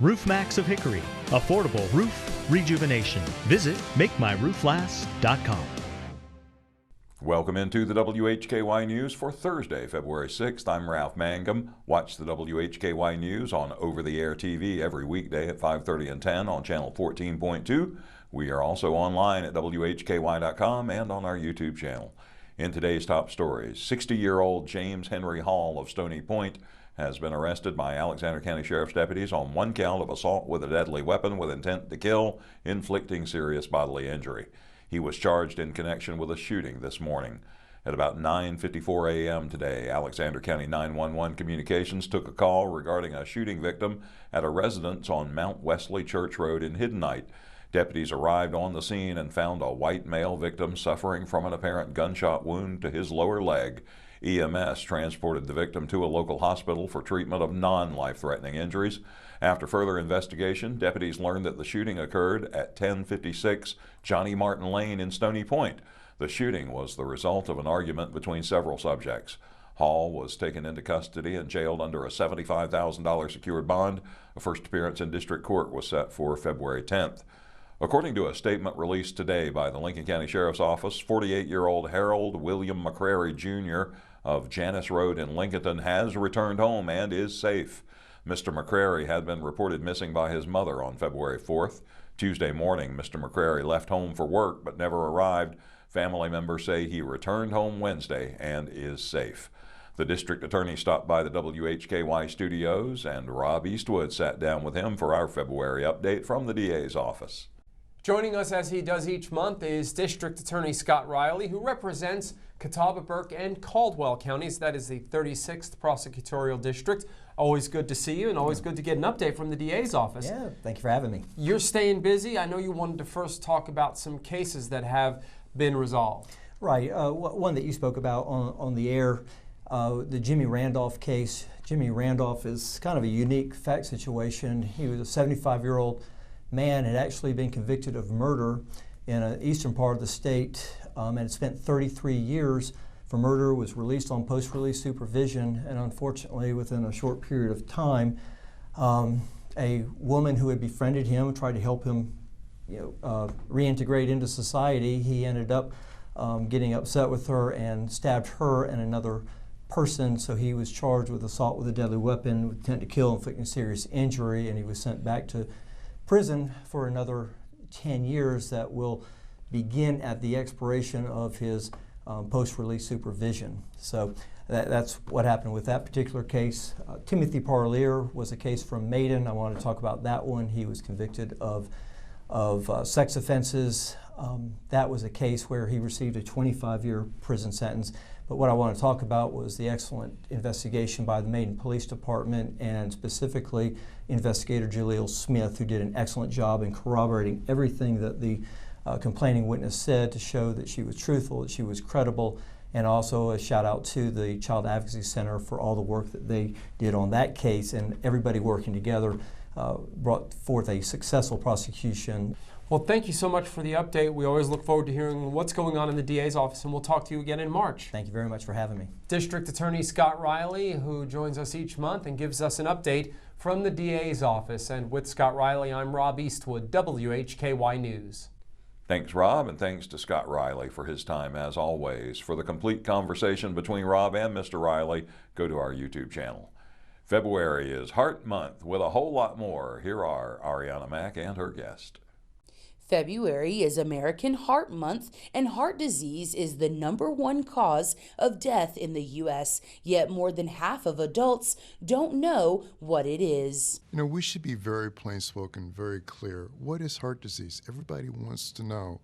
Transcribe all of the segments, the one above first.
Roof Max of Hickory. Affordable roof rejuvenation. Visit MakeMyRoofLast.com. Welcome into the WHKY News for Thursday, February 6th. I'm Ralph Mangum. Watch the WHKY News on over-the-air TV every weekday at 5:30 and 10 on channel 14.2. We are also online at WHKY.com and on our YouTube channel. In today's top stories, 60-year-old James Henry Hall of Stony Point has been arrested by Alexander County Sheriff's deputies on one count of assault with a deadly weapon with intent to kill, inflicting serious bodily injury. He was charged in connection with a shooting this morning. At about 9:54 a.m. today, Alexander County 911 Communications took a call regarding a shooting victim at a residence on Mount Wesley Church Road in Hiddenite. Deputies arrived on the scene and found a white male victim suffering from an apparent gunshot wound to his lower leg. EMS transported the victim to a local hospital for treatment of non-life-threatening injuries. After further investigation, deputies learned that the shooting occurred at 1056 Johnny Martin Lane in Stony Point. The shooting was the result of an argument between several subjects. Hall was taken into custody and jailed under a $75,000 secured bond. A first appearance in district court was set for February 10th. According to a statement released today by the Lincoln County Sheriff's Office, 48-year-old Harold William McCrary Jr. of Janus Road in Lincolnton has returned home and is safe. Mr. McCrary had been reported missing by his mother on February 4th. Tuesday morning, Mr. McCrary left home for work but never arrived. Family members say he returned home Wednesday and is safe. The district attorney stopped by the WHKY studios, and Rob Eastwood sat down with him for our February update from the DA's office. Joining us as he does each month is District Attorney Scott Reilly, who represents Catawba, Burke, and Caldwell counties. That is the 36th prosecutorial district. Always good to see you and always good to get an update from the DA's office. Yeah, thank you for having me. You're staying busy. I know you wanted to first talk about some cases that have been resolved. Right, one that you spoke about on the air, the Jimmy Randolph case. Jimmy Randolph is kind of a unique fact situation. He was a 75-year-old man, had actually been convicted of murder in an eastern part of the state and had spent 33 years for murder, was released on post-release supervision, and unfortunately within a short period of time, a woman who had befriended him, tried to help him reintegrate into society, he ended up getting upset with her and stabbed her and another person, so he was charged with assault with a deadly weapon with intent to kill, inflicting serious injury, and he was sent back to prison for another 10 years that will begin at the expiration of his post-release supervision. So that's what happened with that particular case. Timothy Parlier was a case from Maiden. I want to talk about that one. He was convicted of sex offenses. That was a case where he received a 25-year prison sentence. But what I want to talk about was the excellent investigation by the Maiden Police Department, and specifically Investigator Jaleel Smith, who did an excellent job in corroborating everything that the complaining witness said to show that she was truthful, that she was credible, and also a shout out to the Child Advocacy Center for all the work that they did on that case, and everybody working together brought forth a successful prosecution. Well, thank you so much for the update. We always look forward to hearing what's going on in the DA's office, and we'll talk to you again in March. Thank you very much for having me. District Attorney Scott Reilly, who joins us each month and gives us an update from the DA's office. And with Scott Reilly, I'm Rob Eastwood, WHKY News. Thanks, Rob, and thanks to Scott Reilly for his time as always. For the complete conversation between Rob and Mr. Reilly, go to our YouTube channel. February is Heart Month with a whole lot more. Here are Arianna, Mack, and her guest. February is American Heart Month, and heart disease is the #1 cause of death in the U.S., yet more than half of adults don't know what it is. You know, we should be very plain-spoken, very clear. What is heart disease? Everybody wants to know.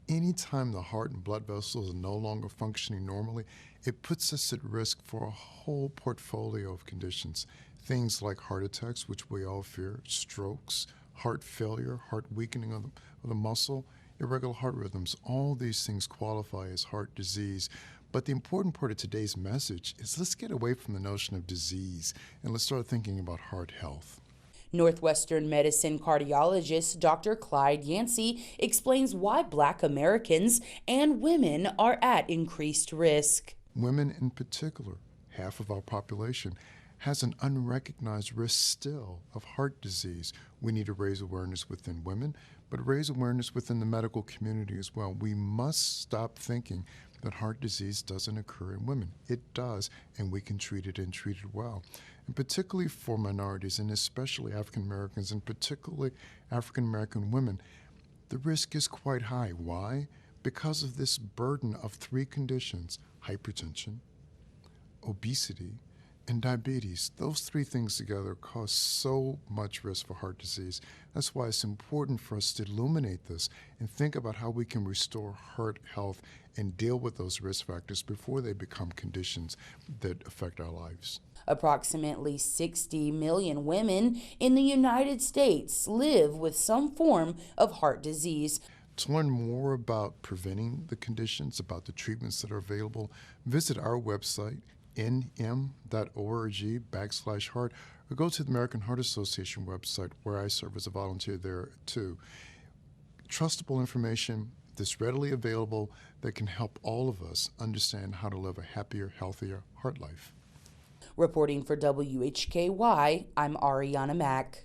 Anytime the heart and blood vessels are no longer functioning normally, it puts us at risk for a whole portfolio of conditions. Things like heart attacks, which we all fear, strokes, heart failure, heart weakening of the muscle, irregular heart rhythms. All these things qualify as heart disease. But the important part of today's message is let's get away from the notion of disease and let's start thinking about heart health. Northwestern medicine cardiologist Dr. Clyde Yancy explains why Black Americans and women are at increased risk. Women in particular, half of our population, has an unrecognized risk still of heart disease. We need to raise awareness within women, but raise awareness within the medical community as well. We must stop thinking that heart disease doesn't occur in women. It does, and we can treat it and treat it well. And particularly for minorities, and especially African Americans, and particularly African American women, the risk is quite high. Why? Because of this burden of three conditions: hypertension, obesity, and diabetes. Those three things together cause so much risk for heart disease. That's why it's important for us to illuminate this and think about how we can restore heart health and deal with those risk factors before they become conditions that affect our lives. Approximately 60 million women in the United States live with some form of heart disease. To learn more about preventing the conditions, about the treatments that are available, visit our website, nm.org/heart, or go to the American Heart Association website, where I serve as a volunteer there too. Trustable information that's readily available that can help all of us understand how to live a happier, healthier heart life. Reporting for WHKY, I'm Arianna Mack.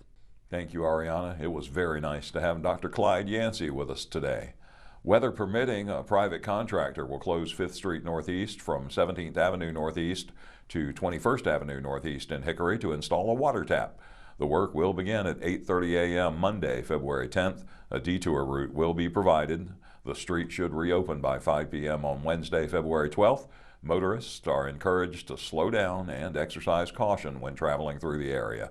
Thank you, Arianna. It was very nice to have Dr. Clyde Yancy with us today. Weather permitting, a private contractor will close 5th Street Northeast from 17th Avenue Northeast to 21st Avenue Northeast in Hickory to install a water tap. The work will begin at 8:30 a.m. Monday, February 10th. A detour route will be provided. The street should reopen by 5 p.m. on Wednesday, February 12th. Motorists are encouraged to slow down and exercise caution when traveling through the area.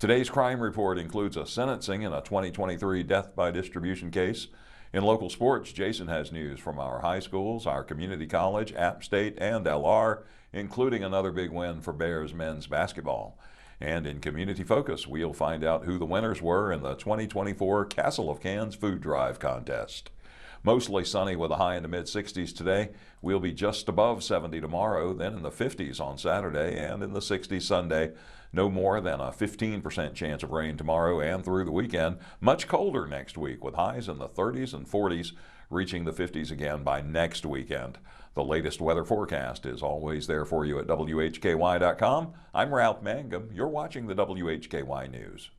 Today's crime report includes a sentencing in a 2023 death by distribution case. In local sports, Jason has news from our high schools, our community college, App State, and LR, including another big win for Bears men's basketball. And in Community Focus, we'll find out who the winners were in the 2024 Castle of Cans Food Drive contest. Mostly sunny with a high in the mid-60s today. We'll be just above 70 tomorrow, then in the 50s on Saturday, and in the 60s Sunday. No more than a 15% chance of rain tomorrow and through the weekend. Much colder next week with highs in the 30s and 40s, reaching the 50s again by next weekend. The latest weather forecast is always there for you at WHKY.com. I'm Ralph Mangum. You're watching the WHKY News.